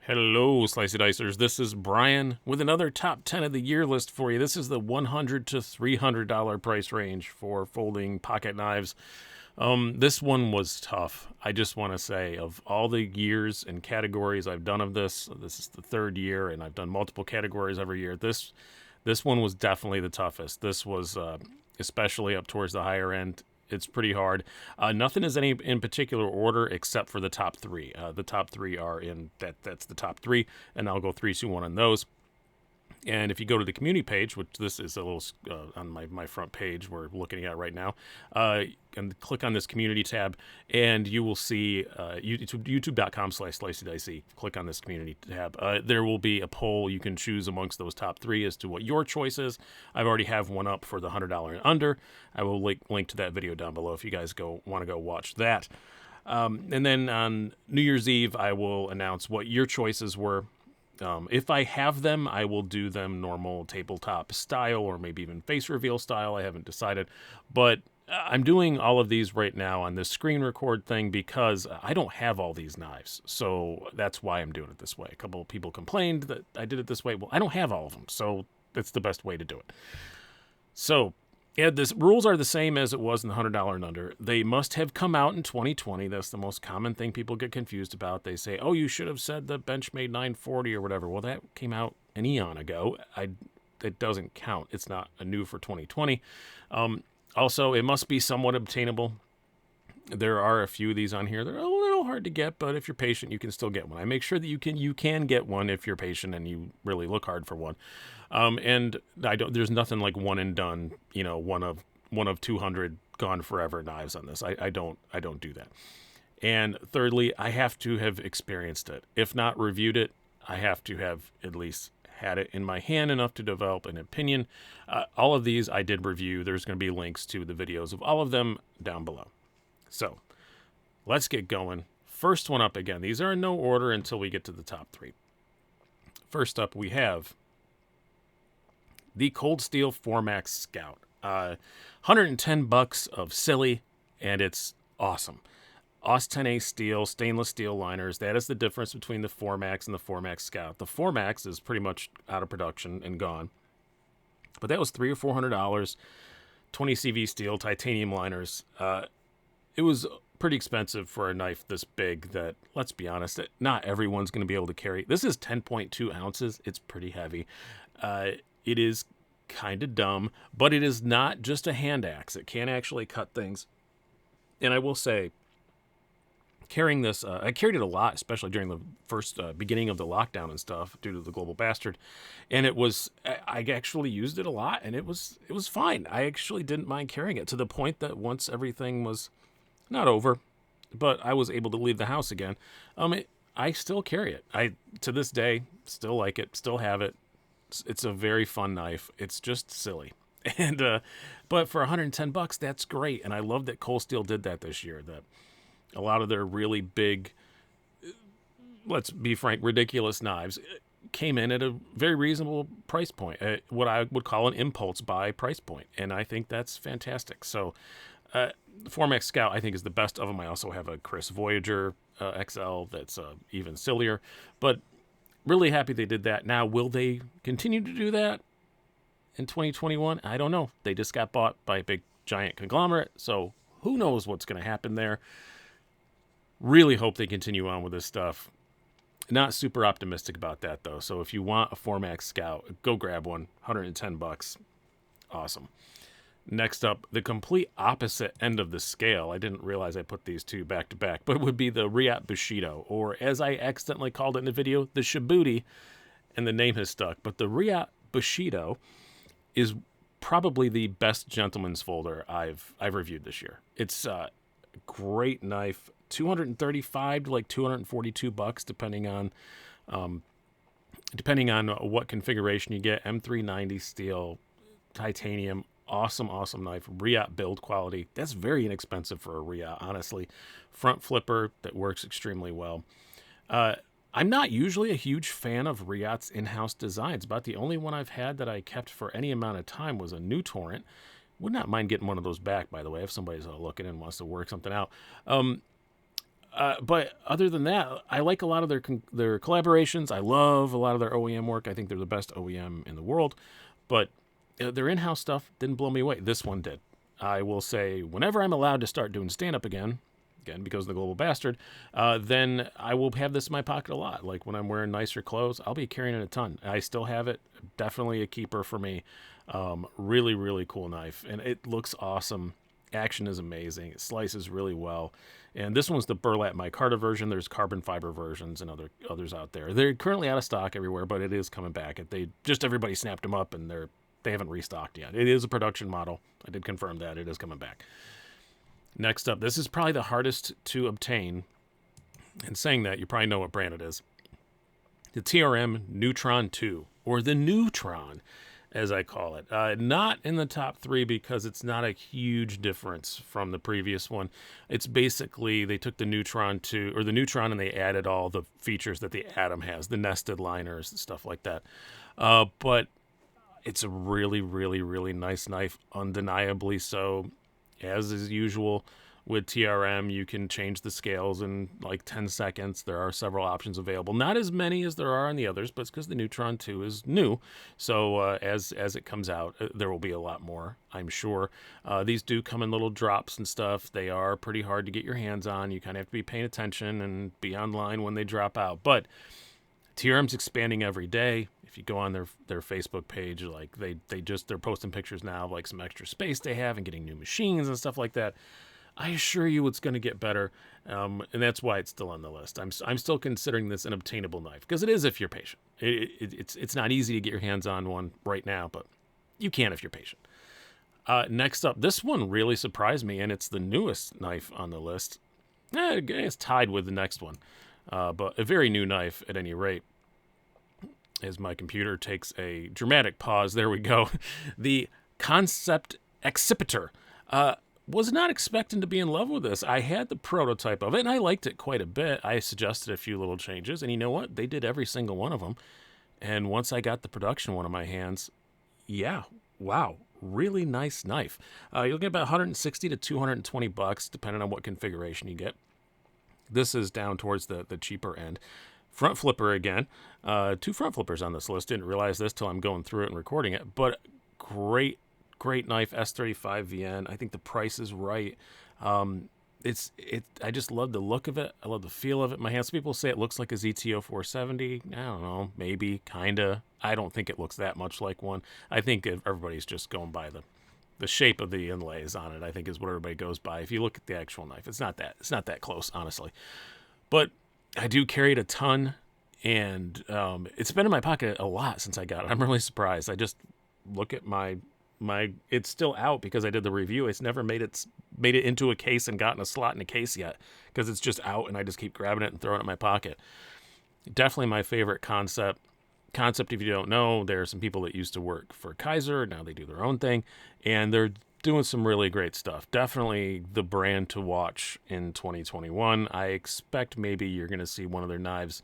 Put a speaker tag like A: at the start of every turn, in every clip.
A: Hello, Slicey Dicers. This is Brian with another top 10 of the year list for you. This is the $100 to $300 price range for folding pocket knives. This one was tough. I just want to say, of all the years and categories I've done of this is the third year, and I've done multiple categories every year. This one was definitely the toughest. This was especially up towards the higher end. It's pretty hard. Nothing is any in particular order except for the top three. The top three are in that's the top three, and I'll go 3, 2, 1 on those. And if you go to the community page, which this is a little on my front page we're looking at right now, and click on this community tab, and you will see youtube.com/SliceyDicey. Click on this community tab. There will be a poll. You can choose amongst those top three as to what your choice is. I've already have one up for the $100 and under. I will link to that video down below if you guys want to go watch that. And then on New Year's Eve, I will announce what your choices were. If I have them, I will do them normal tabletop style or maybe even face reveal style. I haven't decided, but I'm doing all of these right now on this screen record thing because I don't have all these knives. So that's why I'm doing it this way. A couple of people complained that I did it this way. Well, I don't have all of them, so that's the best way to do it. So yeah, the rules are the same as it was in the $100 and under. They must have come out in 2020. That's the most common thing people get confused about. They say, oh, you should have said the Benchmade 940 or whatever. Well, that came out an eon ago. It doesn't count. It's not a new for 2020. Also, it must be somewhat obtainable. There are a few of these on here. They're a little hard to get, but if you're patient, you can still get one. I make sure that you can get one if you're patient and you really look hard for one. And there's nothing like one and done, one of 200 gone forever knives on this. I don't do that. And thirdly, I have to have experienced it. If not reviewed it, I have to have at least had it in my hand enough to develop an opinion. All of these I did review. There's going to be links to the videos of all of them down below. So let's get going. First one up again. These are in no order until we get to the top three. First up, we have the Cold Steel 4MAX Scout. $110 of silly, and it's awesome. AUS 10A steel, stainless steel liners. That is the difference between the 4MAX and the 4MAX Scout. The 4MAX is pretty much out of production and gone. But that was $300 or $400. 20 CV steel, titanium liners. It was pretty expensive for a knife this big that, let's be honest, not everyone's going to be able to carry. This is 10.2 ounces. It's pretty heavy. It is kind of dumb, but it is not just a hand axe. It can actually cut things. And I will say, carrying this, I carried it a lot, especially during the first beginning of the lockdown and stuff due to the global bastard. And I actually used it a lot, and it was fine. I actually didn't mind carrying it to the point that once everything was not over, but I was able to leave the house again. I still carry it. I, to this day, still like it, still have it. It's a very fun knife. It's just silly. And, but for $110, that's great. And I love that Cold Steel did that this year, that a lot of their really big, let's be frank, ridiculous knives came in at a very reasonable price point, what I would call an impulse buy price point. And I think that's fantastic. So, the 4MAX Scout, I think, is the best of them. I also have a Chris Voyager XL that's even sillier. But really happy they did that. Now, will they continue to do that in 2021? I don't know. They just got bought by a big, giant conglomerate, so who knows what's going to happen there. Really hope they continue on with this stuff. Not super optimistic about that, though. So if you want a 4MAX Scout, go grab one. $110. Awesome. Next up, the complete opposite end of the scale. I didn't realize I put these two back to back, but it would be the Reate Bushido, or as I accidentally called it in the video, the Shibuti, and the name has stuck. But the Reate Bushido is probably the best gentleman's folder I've reviewed this year. It's a great knife, $235 to like $242, depending on what configuration you get. M390 steel, titanium. Awesome knife. Reate build quality. That's very inexpensive for a Reate, honestly. Front flipper that works extremely well. I'm not usually a huge fan of Reate's in-house designs. About the only one I've had that I kept for any amount of time was a Neutron. Would not mind getting one of those back, by the way, if somebody's looking and wants to work something out. But other than that, I like a lot of their collaborations. I love a lot of their OEM work. I think they're the best OEM in the world. But their in-house stuff didn't blow me away. This one did. I will say, whenever I'm allowed to start doing stand-up again because of the Global Bastard, then I will have this in my pocket a lot. Like when I'm wearing nicer clothes, I'll be carrying it a ton. I still have it. Definitely a keeper for me. Really, really cool knife. And it looks awesome. Action is amazing. It slices really well. And this one's the burlap micarta version. There's carbon fiber versions and others out there. They're currently out of stock everywhere, but it is coming back. Everybody snapped them up, and they haven't restocked yet. It is a production model. I did confirm that. It is coming back. Next up, this is probably the hardest to obtain. And saying that, you probably know what brand it is. The TRM Neutron 2, or the Neutron, as I call it. Not in the top 3 because it's not a huge difference from the previous one. It's basically, they took the Neutron and they added all the features that the Atom has, the nested liners and stuff like that. But it's a really, really, really nice knife, undeniably so. As is usual with TRM, you can change the scales in like 10 seconds. There are several options available. Not as many as there are on the others, but it's because the Neutron 2 is new. So as it comes out, there will be a lot more, I'm sure. These do come in little drops and stuff. They are pretty hard to get your hands on. You kind of have to be paying attention and be online when they drop out. But TRM's expanding every day. If you go on their Facebook page, like they're posting pictures now of like some extra space they have and getting new machines and stuff like that. I assure you it's going to get better, and that's why it's still on the list. I'm still considering this an obtainable knife because it is if you're patient. It's not easy to get your hands on one right now, but you can if you're patient. Next up, this one really surprised me, and it's the newest knife on the list. It's tied with the next one, but a very new knife at any rate. As my computer takes a dramatic pause, there we go. The Concept Excipitor. Was not expecting to be in love with this. I had the prototype of it, and I liked it quite a bit. I suggested a few little changes, and you know what? They did every single one of them. And once I got the production one in my hands, yeah, wow, really nice knife. You're looking at about 160 to 220 bucks, depending on what configuration you get. This is down towards the cheaper end. Front flipper again. 2 front flippers on this list. Didn't realize this till I'm going through it and recording it. But great knife, S35 VN. I think the price is right. I just love the look of it. I love the feel of it in my hands. Some people say it looks like a ZTO 470. I don't know. Maybe. Kinda. I don't think it looks that much like one. I think everybody's just going by the shape of the inlays on it, I think is what everybody goes by. If you look at the actual knife, it's not that close, honestly. But I do carry it a ton, and it's been in my pocket a lot since I got it. I'm really surprised. I just look at my it's still out because I did the review. It's never made it into a case and gotten a slot in a case yet because it's just out, and I just keep grabbing it and throwing it in my pocket. Definitely my favorite concept. If you don't know, there are some people that used to work for Kaiser. Now they do their own thing, and they're doing some really great stuff. Definitely the brand to watch in 2021. I expect maybe you're going to see one of their knives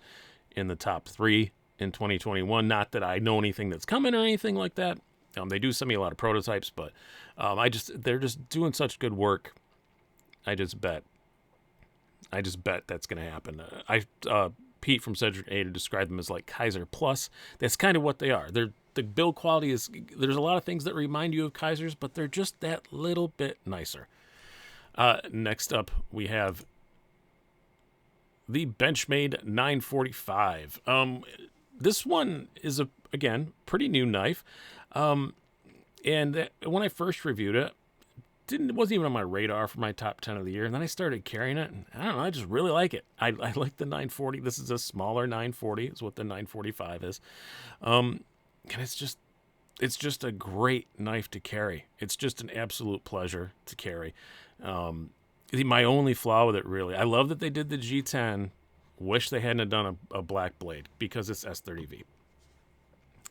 A: in the top 3 in 2021. Not that I know anything that's coming or anything like that. They do send me a lot of prototypes, but they're just doing such good work. I just bet that's going to happen. Pete from Cedric A described them as like Kaiser Plus. That's kind of what they are. The build quality is, there's a lot of things that remind you of Kaisers, but they're just that little bit nicer. Next up, we have the Benchmade 945. This one is again, pretty new knife. And when I first reviewed it, it wasn't even on my radar for my top 10 of the year. And then I started carrying it, and I don't know, I just really like it. I like the 940. This is a smaller 940. Is what the 945 is. And it's just a great knife to carry. It's just an absolute pleasure to carry. My only flaw with it, really, I love that they did the G10. Wish they hadn't done a black blade because it's S30V.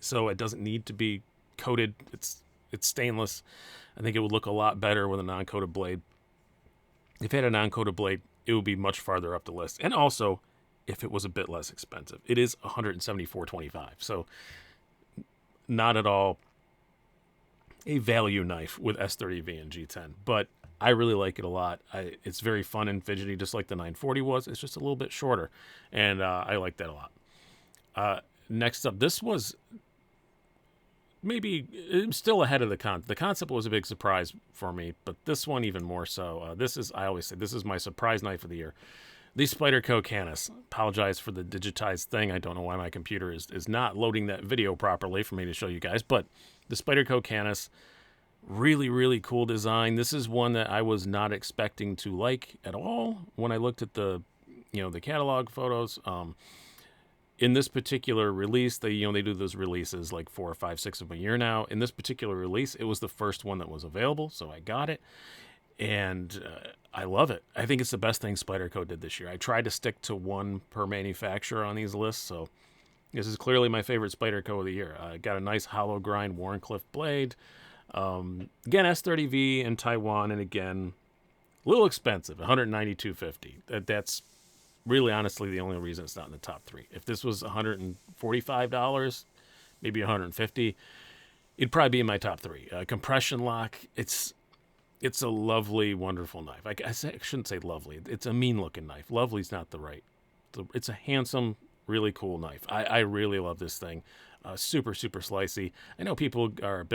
A: So it doesn't need to be coated. It's stainless. I think it would look a lot better with a non-coated blade. If it had a non-coated blade, it would be much farther up the list. And also, if it was a bit less expensive. It is $174.25. So not at all a value knife with S30V and G10. But I really like it a lot. It's very fun and fidgety, just like the 940 was. It's just a little bit shorter, and I like that a lot. Next up, this was maybe still ahead of the concept. The concept was a big surprise for me, but this one even more so. I always say, this is my surprise knife of the year. The Spyderco Canis. Apologize for the digitized thing. I don't know why my computer is not loading that video properly for me to show you guys, but the Spyderco Canis, really, really cool design. This is one that I was not expecting to like at all when I looked at the catalog photos. In this particular release, they do those releases like 4 or 5, 6 of them a year now. In this particular release, it was the first one that was available, so I got it, and I love it. I think it's the best thing Spyderco did this year. I tried to stick to one per manufacturer on these lists, so this is clearly my favorite Spyderco of the year. Got a nice hollow grind Wharncliffe blade. Again, S30V in Taiwan, and again, a little expensive, $192.50. That's really, honestly, the only reason it's not in the top 3. If this was $145, maybe $150, it'd probably be in my top 3. Compression lock, it's a lovely, wonderful knife. I shouldn't say lovely. It's a mean-looking knife. Lovely's not the right. It's a handsome, really cool knife. I really love this thing. Super, super slicey. I know people are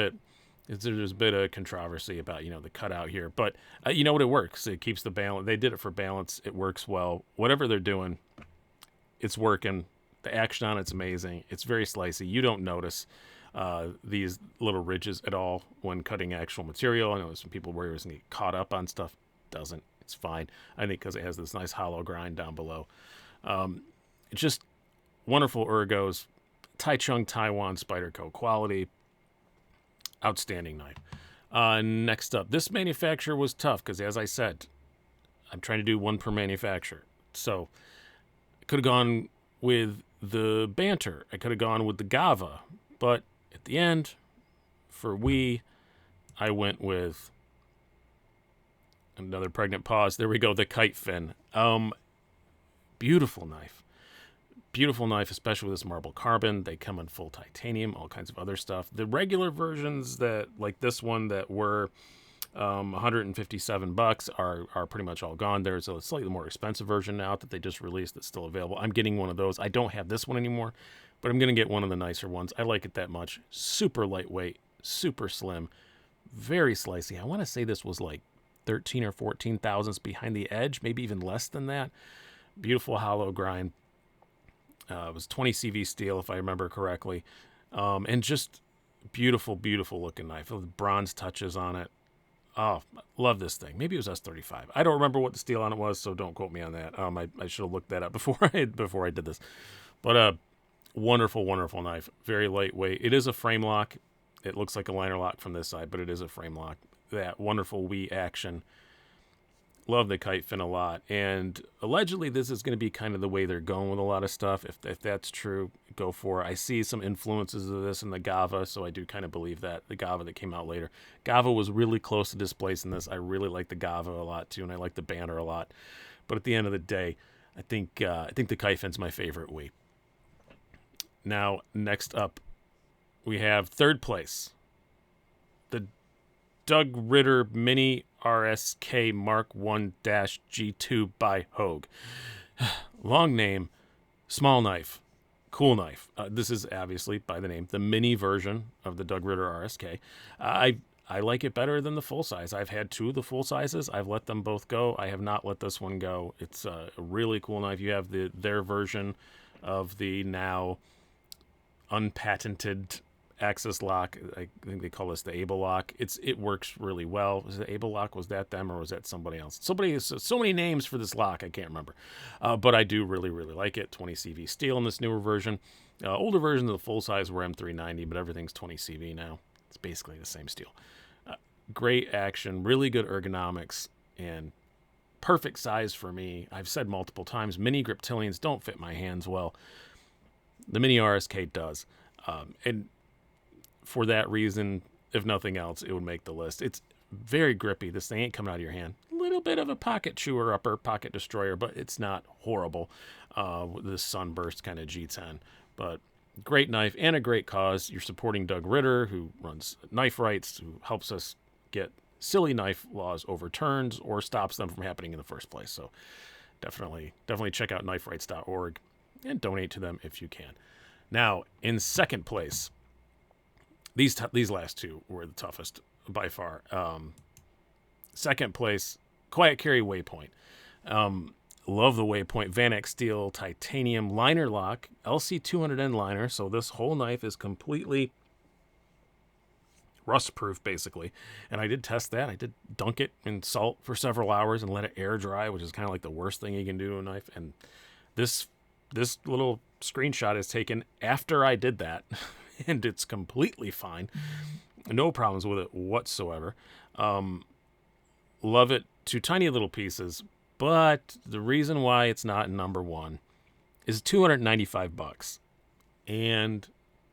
A: there's a bit of controversy about, the cutout here, but it works. It keeps the balance. They did it for balance. It works well. Whatever they're doing, it's working. The action on it's amazing. It's very slicey. You don't notice these little ridges at all when cutting actual material. I know some people worry it's going to get caught up on stuff. Doesn't. It's fine. I think because it has this nice hollow grind down below. It's just wonderful ergos. Taichung, Taiwan, Spyderco quality. Outstanding knife. Next up, this manufacturer was tough because, as I said, I'm trying to do one per manufacturer. So I could have gone with the Banter. I could have gone with the Gava. But at the end, for I went with another pregnant pause. There we go, the Kite Fin. Beautiful knife. Beautiful knife, especially with this marble carbon. They come in full titanium, all kinds of other stuff. The regular versions that, like this one, that were $157 are pretty much all gone. There's a slightly more expensive version now that they just released that's still available. I'm getting one of those. I don't have this one anymore, but I'm going to get one of the nicer ones. I like it that much. Super lightweight, super slim, very slicey. I want to say this was like 13 or 14 thousandths behind the edge, maybe even less than that. Beautiful hollow grind. It was 20 CV steel, if I remember correctly. And just beautiful, beautiful looking knife with bronze touches on it. Oh, love this thing. Maybe it was S35. I don't remember what the steel on it was, so don't quote me on that. I should have looked that up before I did this. But wonderful, wonderful knife. Very lightweight. It is a frame lock. It looks like a liner lock from this side, but it is a frame lock. That wonderful action. Love the Kite Fin a lot, and allegedly this is going to be kind of the way they're going with a lot of stuff. If that's true, go for it. I see some influences of this in the Gava, so I do kind of believe that. The Gava that came out later. Gava was really close to displacing this. I really like the Gava a lot too, and I like the Banner a lot. But at the end of the day, I think the Kite Fin's my favorite Wii. Now, next up, we have third place. The Doug Ritter Mini RSK Mark 1-G2 by Hogue. Long name, small knife, cool knife. This is obviously, by the name, the mini version of the Doug Ritter RSK. I like it better than the full size. I've had 2 of the full sizes. I've let them both go. I have not let this one go. It's a really cool knife. You have their version of the now unpatented Axis lock. I think they call this the Able lock. It works really well. Was it Able lock? Was that them or was that somebody else? Somebody has so many names for this lock, I can't remember. But I do really, really like it. 20 CV steel in this newer version. Older versions of the full size were M390, but everything's 20 CV now. It's basically the same steel. Great action, really good ergonomics, and perfect size for me. I've said multiple times, mini griptilians don't fit my hands well. The Mini RSK does. And for that reason, if nothing else, it would make the list. It's very grippy. This thing ain't coming out of your hand. A little bit of a pocket chewer upper, pocket destroyer, but it's not horrible. This sunburst kind of G10. But great knife and a great cause. You're supporting Doug Ritter, who runs Knife Rights, who helps us get silly knife laws overturns or stops them from happening in the first place. So definitely check out kniferights.org and donate to them if you can. Now, in second place, these last two were the toughest by far. Second place, Quiet Carry Waypoint. Love the Waypoint Vanac Steel Titanium Liner Lock LC200N liner. So this whole knife is completely rust-proof, basically. And I did test that. I did dunk it in salt for several hours and let it air dry, which is kind of like the worst thing you can do to a knife. And this little screenshot is taken after I did that, and it's completely fine. No problems with it whatsoever. Love it to tiny little pieces, but the reason why it's not number one is $295 and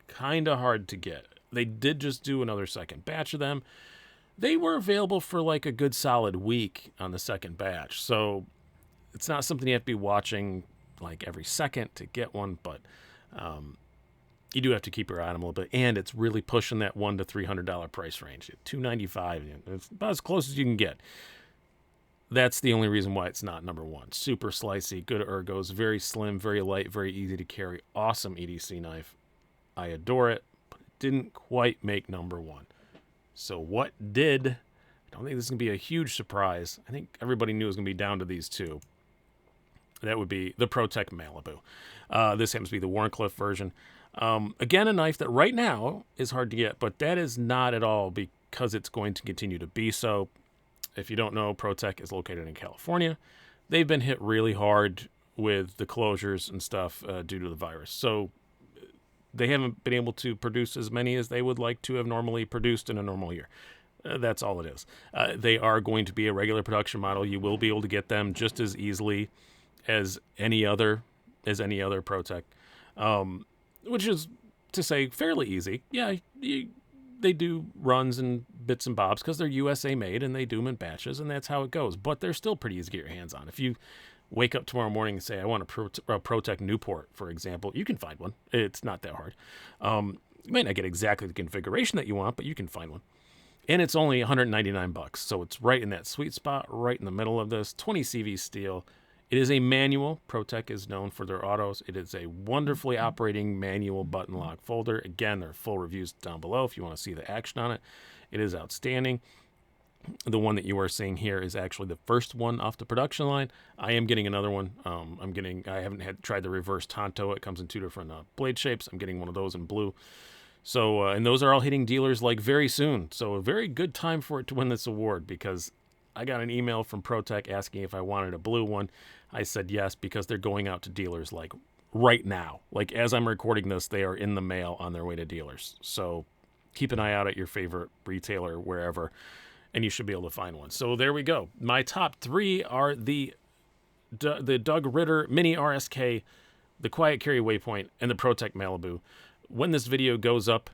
A: kind of hard to get. They did just do another second batch of them. They were available for like a good solid week on the second batch, so it's not something you have to be watching like every second to get one, but you do have to keep your eye on them a little bit, and it's really pushing that $100 to $300 price range. $295, it's about as close as you can get. That's the only reason why it's not number one. Super slicey, good ergos, very slim, very light, very easy to carry. Awesome EDC knife. I adore it, but it didn't quite make number one. So what did? I don't think this is going to be a huge surprise. I think everybody knew it was going to be down to these two. That would be the ProTech Malibu. This happens to be the Warncliffe version. Again, a knife that right now is hard to get, but that is not at all because it's going to continue to be so. If you don't know, ProTech is located in California. They've been hit really hard with the closures and stuff due to the virus. So they haven't been able to produce as many as they would like to have normally produced in a normal year. That's all it is. They are going to be a regular production model. You will be able to get them just as easily as any other ProTech, which is to say fairly easy. Yeah, they do runs and bits and bobs because they're USA made and they do them in batches, and that's how it goes. But they're still pretty easy to get your hands on. If you wake up tomorrow morning and say, I want a ProTech Newport, for example, you can find one. It's not that hard. You might not get exactly the configuration that you want, but you can find one. And it's only $199, so it's right in that sweet spot, right in the middle of this. 20 CV steel. It is a manual. ProTech is known for their autos. It is a wonderfully operating manual button lock folder. Again, there are full reviews down below if you want to see the action on it. It is outstanding. The one that you are seeing here is actually the first one off the production line. I am getting another one. I haven't tried the reverse Tonto. It comes in two different blade shapes. I'm getting one of those in blue. So, and those are all hitting dealers like very soon. So a very good time for it to win this award, because I got an email from ProTech asking if I wanted a blue one. I said yes, because they're going out to dealers like right now. Like as I'm recording this, they are in the mail on their way to dealers. So keep an eye out at your favorite retailer, wherever, and you should be able to find one. So there we go. My top three are the Doug Ritter Mini RSK, the Quiet Carry Waypoint, and the ProTech Malibu. When this video goes up,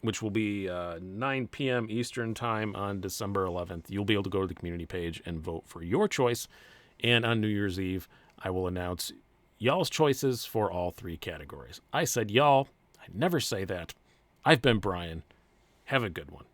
A: which will be 9 p.m. Eastern time on December 11th, you'll be able to go to the community page and vote for your choice. And on New Year's Eve, I will announce y'all's choices for all three categories. I said y'all. I never say that. I've been Brian. Have a good one.